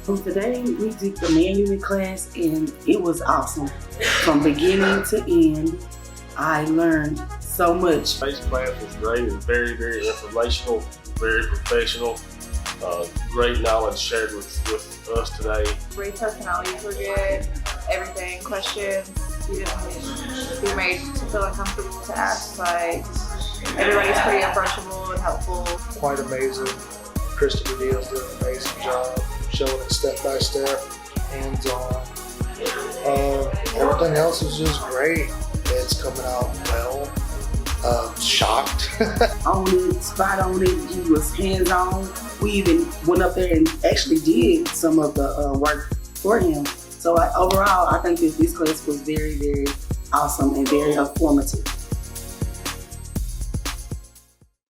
So today we did the man unit class and it was awesome. From beginning to end, I learned so much. Today's class was great. It was very, very informational, very professional. Great knowledge shared with us today. Great personalities were good. Everything, questions, you didn't be made to feel uncomfortable to ask. Like, everybody's pretty approachable and helpful. Quite amazing. Christopher Deal's doing an amazing job, showing it step by step, hands on. Everything else is just great. It's coming out well. Shocked. On it, spot on it, he was hands on. We even went up there and actually did some of the work for him. So overall, I think that this class was very, very awesome and very informative.